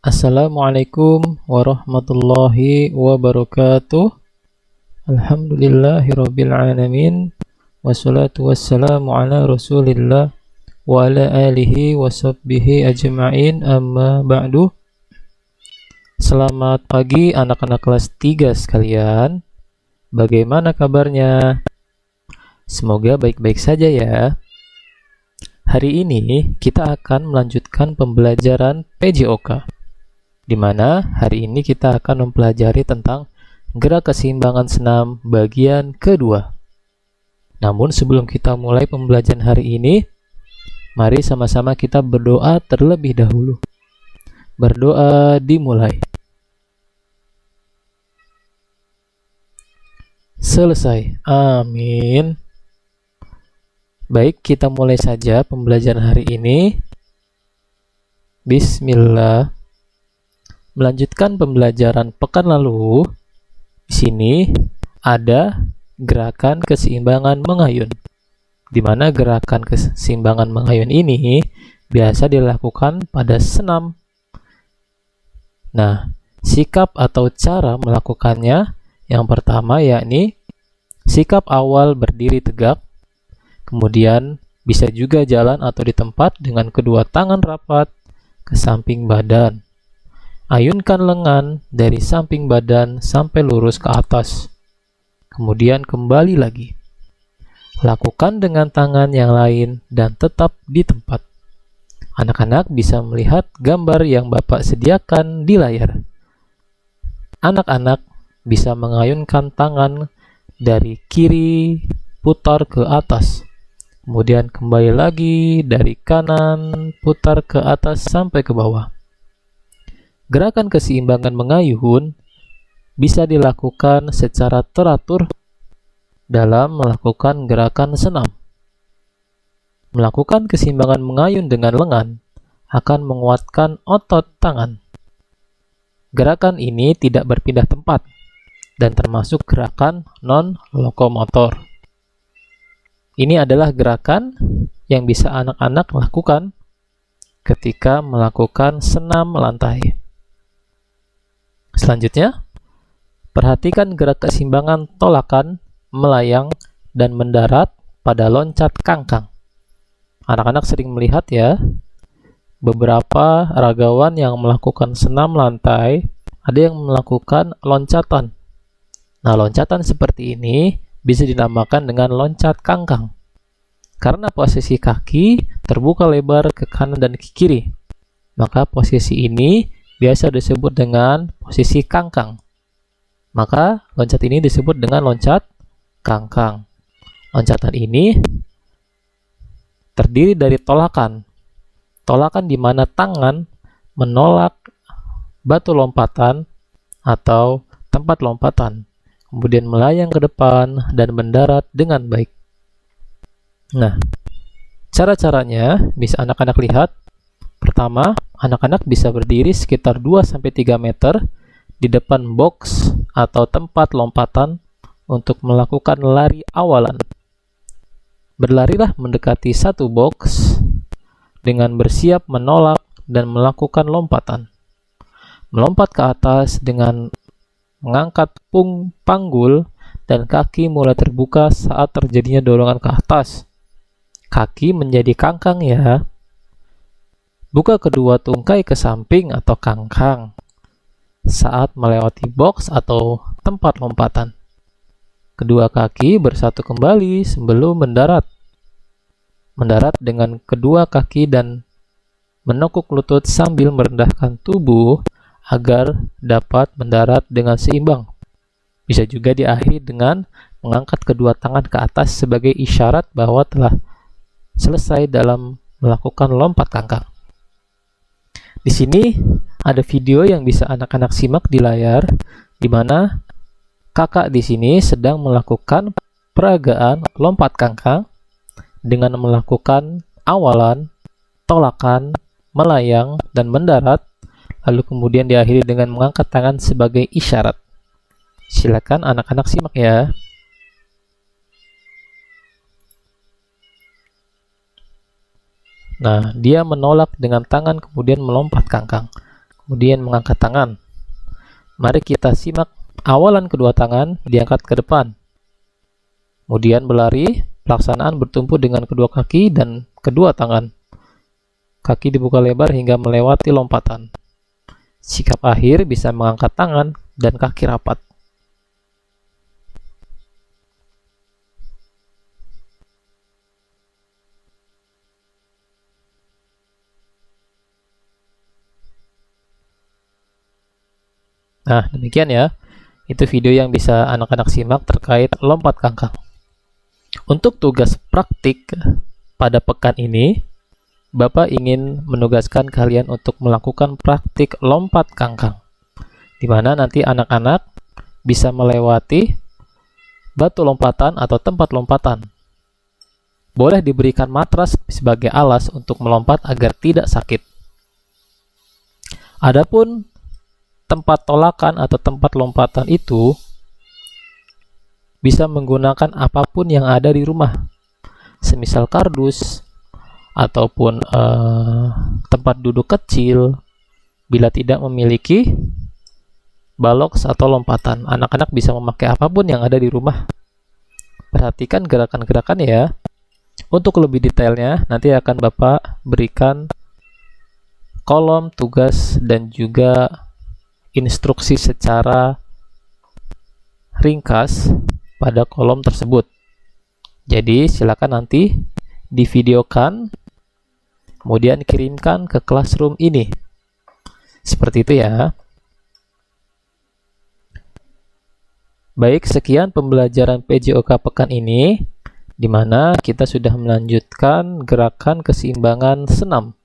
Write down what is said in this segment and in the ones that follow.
Assalamualaikum warahmatullahi wabarakatuh. Alhamdulillahirabbil alamin. Wassalatu wassalamu ala Rasulillah wa ala alihi washabbihi ajma'in, amma ba'du. Selamat pagi anak-anak kelas 3 sekalian. Bagaimana kabarnya? Semoga baik-baik saja ya. Hari ini kita akan melanjutkan pembelajaran PJOK, di mana hari ini kita akan mempelajari tentang gerak keseimbangan senam bagian kedua. Namun sebelum kita mulai pembelajaran hari ini, mari sama-sama kita berdoa terlebih dahulu. Berdoa dimulai. Selesai. Amin. Baik, kita mulai saja pembelajaran hari ini. Bismillah. Melanjutkan pembelajaran pekan lalu, di sini ada gerakan keseimbangan mengayun, di mana gerakan keseimbangan mengayun ini biasa dilakukan pada senam. Nah, sikap atau cara melakukannya yang pertama yakni sikap awal berdiri tegak, kemudian bisa juga jalan atau di tempat dengan kedua tangan rapat ke samping badan. Ayunkan lengan dari samping badan sampai lurus ke atas. Kemudian kembali lagi. Lakukan dengan tangan yang lain dan tetap di tempat. Anak-anak bisa melihat gambar yang Bapak sediakan di layar. Anak-anak bisa mengayunkan tangan dari kiri putar ke atas. Kemudian kembali lagi dari kanan putar ke atas sampai ke bawah. Gerakan keseimbangan mengayun bisa dilakukan secara teratur dalam melakukan gerakan senam. Melakukan keseimbangan mengayun dengan lengan akan menguatkan otot tangan. Gerakan ini tidak berpindah tempat dan termasuk gerakan non-lokomotor. Ini adalah gerakan yang bisa anak-anak lakukan ketika melakukan senam lantai. Selanjutnya, perhatikan gerak keseimbangan tolakan, melayang, dan mendarat pada loncat kangkang. Anak-anak sering melihat ya, beberapa ragawan yang melakukan senam lantai, ada yang melakukan loncatan. Nah, loncatan seperti ini bisa dinamakan dengan loncat kangkang, karena posisi kaki terbuka lebar ke kanan dan ke kiri. Maka posisi ini biasa disebut dengan posisi kangkang. Maka loncat ini disebut dengan loncat kangkang. Loncatan ini terdiri dari tolakan. Tolakan di mana tangan menolak batu lompatan atau tempat lompatan, kemudian melayang ke depan dan mendarat dengan baik. Nah, cara-caranya bisa anak-anak lihat. Pertama, anak-anak bisa berdiri sekitar 2-3 meter di depan box atau tempat lompatan untuk melakukan lari awalan. Berlarilah mendekati satu box dengan bersiap menolak dan melakukan lompatan. Melompat ke atas dengan mengangkat panggul dan kaki mulai terbuka saat terjadinya dorongan ke atas. Kaki menjadi kangkang ya. Buka kedua tungkai ke samping atau kangkang saat melewati box atau tempat lompatan. Kedua kaki bersatu kembali sebelum mendarat. Mendarat dengan kedua kaki dan menekuk lutut sambil merendahkan tubuh agar dapat mendarat dengan seimbang. Bisa juga diakhiri dengan mengangkat kedua tangan ke atas sebagai isyarat bahwa telah selesai dalam melakukan lompat kangkang. Di sini ada video yang bisa anak-anak simak di layar, di mana kakak di sini sedang melakukan peragaan lompat kangkang dengan melakukan awalan, tolakan, melayang, dan mendarat, lalu kemudian diakhiri dengan mengangkat tangan sebagai isyarat. Silakan anak-anak simak ya. Nah, dia menolak dengan tangan kemudian melompat kangkang. kemudian mengangkat tangan. Mari kita simak awalan kedua tangan diangkat ke depan. Kemudian berlari, pelaksanaan bertumpu dengan kedua kaki dan kedua tangan. Kaki dibuka lebar hingga melewati lompatan. Sikap akhir bisa mengangkat tangan dan kaki rapat. Nah, demikian ya. Itu video yang bisa anak-anak simak terkait lompat kangkang. Untuk tugas praktik pada pekan ini, Bapak ingin menugaskan kalian untuk melakukan praktik lompat kangkang, di mana nanti anak-anak bisa melewati batu lompatan atau tempat lompatan. Boleh diberikan matras sebagai alas untuk melompat agar tidak sakit. Adapun tempat tolakan atau tempat lompatan itu bisa menggunakan apapun yang ada di rumah, semisal kardus ataupun tempat duduk kecil. Bila tidak memiliki balok atau lompatan, anak-anak bisa memakai apapun yang ada di rumah. Perhatikan gerakan-gerakan ya. Untuk lebih detailnya nanti akan Bapak berikan kolom tugas dan juga instruksi secara ringkas pada kolom tersebut. Jadi silakan nanti divideokan, kemudian kirimkan ke classroom ini. Seperti itu ya. Baik, sekian pembelajaran PJOK pekan ini, di mana kita sudah melanjutkan gerakan keseimbangan senam.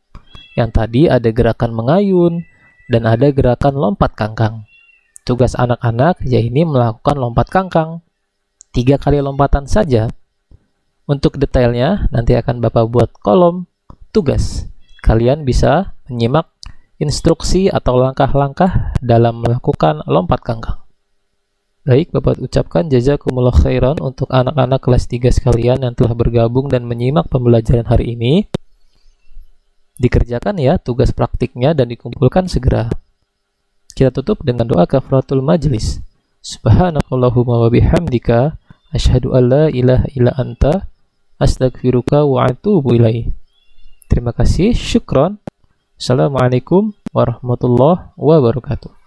Yang tadi ada gerakan mengayun, dan ada gerakan lompat kangkang. Tugas anak-anak yaitu melakukan lompat kangkang 3 kali lompatan saja. Untuk detailnya nanti akan Bapak buat kolom tugas. Kalian bisa menyimak instruksi atau langkah-langkah dalam melakukan lompat kangkang. Baik, Bapak ucapkan jazakumullah khairan untuk anak-anak kelas 3 sekalian yang telah bergabung dan menyimak pembelajaran hari ini. Dikerjakan ya tugas praktiknya dan dikumpulkan segera. Kita tutup dengan doa kafaratul majlis. Subhanakallahumma wa bihamdika asyhadu an la ilaha illa anta astaghfiruka wa atubu ilaih. Terima kasih, syukron. Assalamualaikum warahmatullahi wabarakatuh.